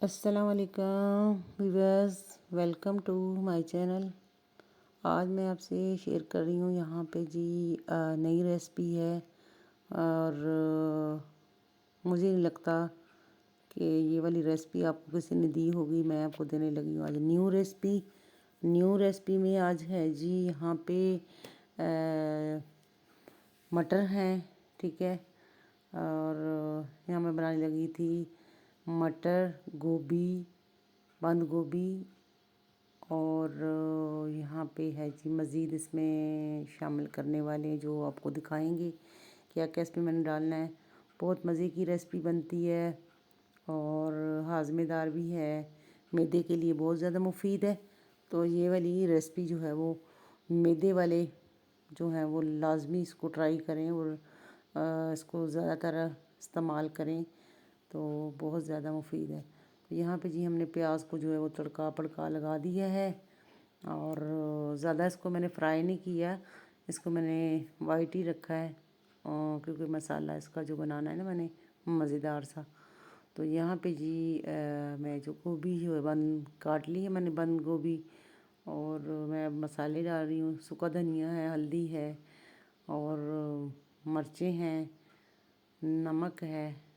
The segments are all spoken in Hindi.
अस्सलामुअलैकुम viewers, welcome to my channel. आज मैं आपसे शेयर कर रही हूँ यहाँ पे जी नई रेसिपी है। और मुझे नहीं लगता कि ये वाली रेसिपी आपको किसी ने दी होगी। मैं आपको देने लगी हूँ आज न्यू रेसिपी में आज है जी यहाँ पे मटर हैं, ठीक है। और यहाँ मैं बनाने लगी थी मटर, गोभी, बंद गोभी। और यहाँ पे है जी मज़ीद इसमें शामिल करने वाले जो आपको दिखाएंगे क्या क्या इसमें मैंने डालना है। बहुत मज़े की रेसिपी बनती है और हाज़मेदार भी है, मैदे के लिए बहुत ज़्यादा मुफीद है। तो ये वाली रेसिपी जो है वो मैदे वाले जो हैं वो लाजमी इसको ट्राई करें और इसको ज़्यादातर इस्तेमाल करें तो बहुत ज़्यादा मुफीद है। तो यहाँ पे जी हमने प्याज को जो है वो तड़का पड़का लगा दिया है और ज़्यादा इसको मैंने फ्राई नहीं किया, इसको मैंने वाइट ही रखा है क्योंकि मसाला इसका जो बनाना है ना मैंने मज़ेदार सा। तो यहाँ पे जी मैं जो गोभी जो है बंद काट ली है मैंने, बंद गोभी। और मैं अब मसाले डाल रही हूँ। सूखा धनिया है, हल्दी है और मिर्चें हैं, नमक है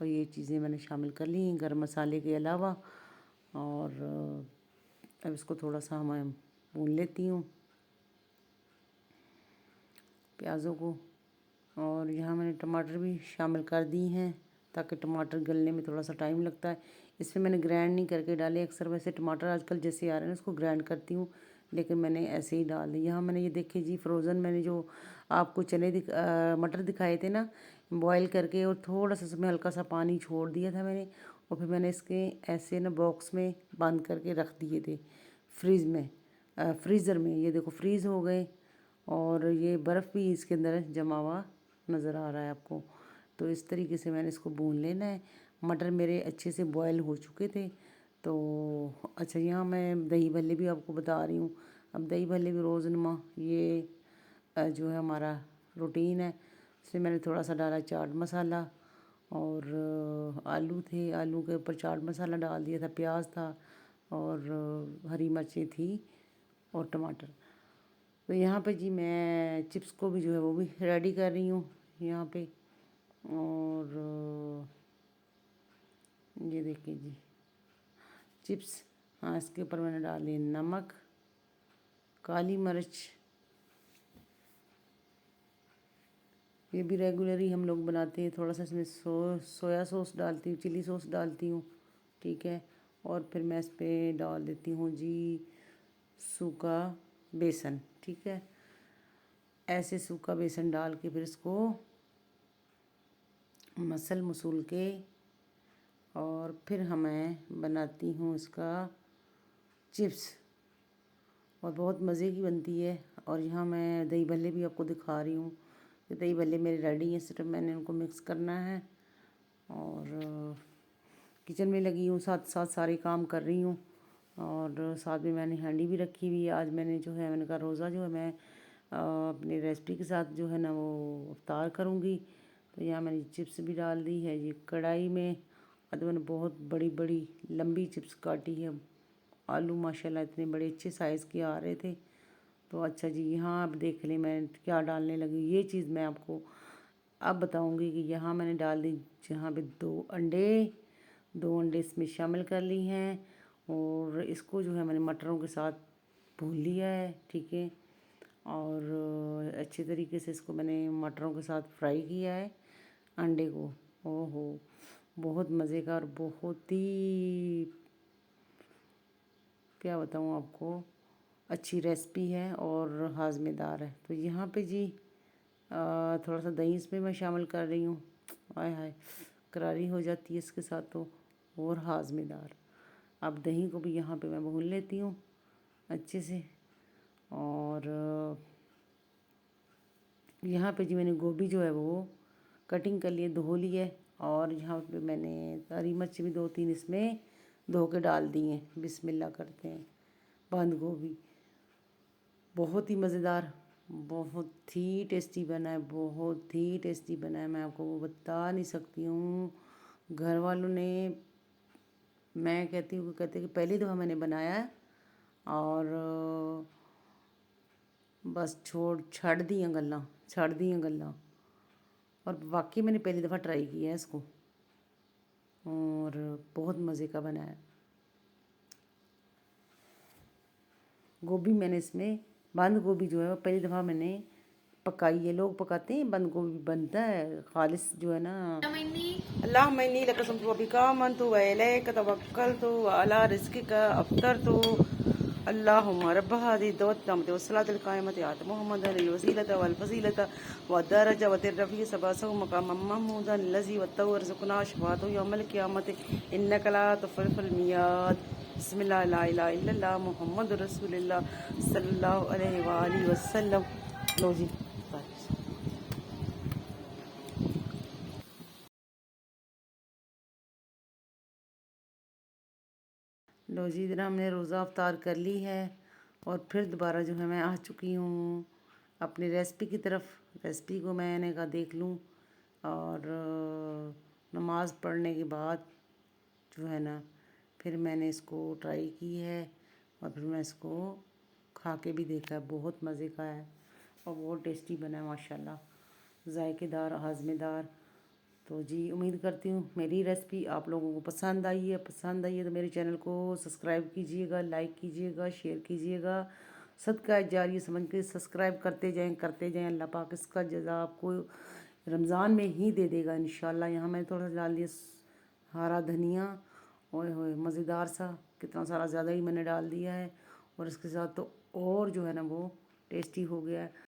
और ये चीज़ें मैंने शामिल कर ली हैं गरम मसाले के अलावा। और अब इसको थोड़ा सा मैं भून लेती हूँ प्याज़ों को। और यहाँ मैंने टमाटर भी शामिल कर दी हैं ताकि टमाटर गलने में थोड़ा सा टाइम लगता है। इसमें मैंने ग्राइंड नहीं करके डाले। अक्सर वैसे टमाटर आजकल जैसे आ रहे हैं ना उसको ग्राइंड करती हूँ, लेकिन मैंने ऐसे ही डाल दी। यहाँ मैंने ये देखे जी फ्रोज़न मैंने जो आपको मटर दिखाए थे ना बॉयल करके, और थोड़ा सा उसमें हल्का सा पानी छोड़ दिया था मैंने। और फिर मैंने इसके ऐसे ना बॉक्स में बंद करके रख दिए थे फ्रीज़र में। ये देखो फ्रीज़ हो गए और ये बर्फ़ भी इसके अंदर जमा हुआ नज़र आ रहा है आपको। तो इस तरीके से मैंने इसको भून लेना है। मटर मेरे अच्छे से बॉयल हो चुके थे। तो अच्छा, यहाँ मैं दही भल्ले भी आपको बता रही हूँ। अब दही भल्ले भी रोज़ाना ये जो है हमारा रूटीन है। इसमें मैंने थोड़ा सा डाला चाट मसाला और आलू थे, आलू के ऊपर चाट मसाला डाल दिया था, प्याज था और हरी मिर्चें थी और टमाटर। तो यहाँ पे जी मैं चिप्स को भी जो है वो भी रेडी कर रही हूँ यहाँ पे। और ये देखिए जी चिप्स। हाँ, इसके ऊपर मैंने डाली नमक, काली मिर्च। ये भी रेगुलर ही हम लोग बनाते हैं। थोड़ा सा इसमें सोया सॉस डालती हूँ, चिली सॉस डालती हूँ, ठीक है। और फिर मैं इस पर डाल देती हूँ जी सूखा बेसन, ठीक है। ऐसे सूखा बेसन डाल के फिर इसको मसूल के और फिर मैं बनाती हूँ इसका चिप्स, और बहुत मज़े की बनती है। और यहाँ मैं दही भल्ले भी आपको दिखा रही हूँ कि दही भल्ले मेरे रेडी हैं, सिर्फ मैंने उनको मिक्स करना है। और किचन में लगी हूँ, साथ साथ सारे काम कर रही हूँ। और साथ में मैंने हांडी भी रखी हुई है। आज मैंने जो है मैंने कहा रोज़ा जो है मैं अपनी रेसिपी के साथ जो है ना वो इफ्तार करूँगी। तो यहाँ मैंने चिप्स भी डाल दी है ये कढ़ाई में। और तो मैंने बहुत बड़ी बड़ी लंबी चिप्स काटी है। आलू माशाल्लाह इतने बड़े अच्छे साइज़ के आ रहे थे। तो अच्छा जी, यहाँ आप देख लें मैं क्या डालने लगी। ये चीज़ मैं आपको अब बताऊँगी कि यहाँ मैंने डाल दी जहाँ पे दो अंडे इसमें शामिल कर ली हैं। और इसको जो है मैंने मटरों के साथ भून लिया है, ठीक है। और अच्छे तरीके से इसको मैंने मटरों के साथ फ्राई किया है अंडे को। ओहो, बहुत मज़े का और बहुत ही क्या बताऊँ आपको, अच्छी रेसिपी है और हाज़मेदार है। तो यहाँ पे जी थोड़ा सा दही इसमें मैं शामिल कर रही हूँ। हाय हाय, करारी हो जाती है इसके साथ तो, और हाज़मेदार। अब दही को भी यहाँ पे मैं भून लेती हूँ अच्छे से। और यहाँ पे जी मैंने गोभी जो है वो कटिंग कर लिए, धो ली है। और यहाँ पे मैंने हरी मिर्च भी 2-3 इसमें धो के डाल दी हैं। बिस्मिल्लाह करते हैं। बंद गोभी बहुत ही मज़ेदार, बहुत ही टेस्टी बना है, बहुत ही टेस्टी बना है। मैं आपको वो बता नहीं सकती हूँ। घर वालों ने मैं कहती हूँ, कहते कि पहली दफ़ा मैंने बनाया है और बस छड़ दी हैं गल्ला। और वाकई मैंने पहली दफ़ा ट्राई किया है इसको और बहुत मज़े का बना है। गोभी मैंने इसमें बंद गोभी जो है वो पहली दफ़ा मैंने पकाई है। लोग पकाते हैं, बंद गोभी बनता है खालिस जो है ना। अल्लाहुम्मा इन्नी लका समतु बिका आमनतु व इलैका तवक्कलतु व अला रिज़्क़िका अफ़्तरतु अल्लाहुम्मा रब्ब हाज़िहि दअवति वस्सलातिल क़ाइमति आति मुहम्मदन वसीलता वल फ़ज़ीलता व दरजा व तिर्रफ़ी सबअसहु मक़ामम महमूदन लज़ी वत्तहु वर्ज़ुक़ना शफ़ाअतहु यौमल क़ियामति इन्नका ला तुख़्लिफ़ुल मियाद। बिस्मिल्लाह ला इलाहा इल्लल्लाह मुहम्मदुर रसूलुल्लाह सल्लल्लाहु अलैहि व आलिहि वसल्लम। लो जी, लो जी, इधर हमने रोज़ा अफ्तार कर ली है और फिर दोबारा जो है मैं आ चुकी हूँ अपनी रेसिपी की तरफ। रेसिपी को मैंने कहा देख लूँ और नमाज़ पढ़ने के बाद जो है ना फिर मैंने इसको ट्राई की है और फिर मैं इसको खा के भी देखा है। बहुत मज़े का है और बहुत टेस्टी बना है माशाल्लाह, जायकेदार, हाज़मेदार। तो जी उम्मीद करती हूँ मेरी रेसिपी आप लोगों को पसंद आई है। पसंद आई है तो मेरे चैनल को सब्सक्राइब कीजिएगा, लाइक कीजिएगा, शेयर कीजिएगा। सदका जारिया समझ के सब्सक्राइब करते जाएं। अल्लाह पाक इसका जज़ा आपको रमज़ान में ही दे देगा इंशाल्लाह। यहाँ मैंने थोड़ा सा डाल दिया हरा धनिया। ओए होए मज़ेदार सा, कितना सारा ज़्यादा ही मैंने डाल दिया है और इसके साथ तो और जो है ना वो टेस्टी हो गया है।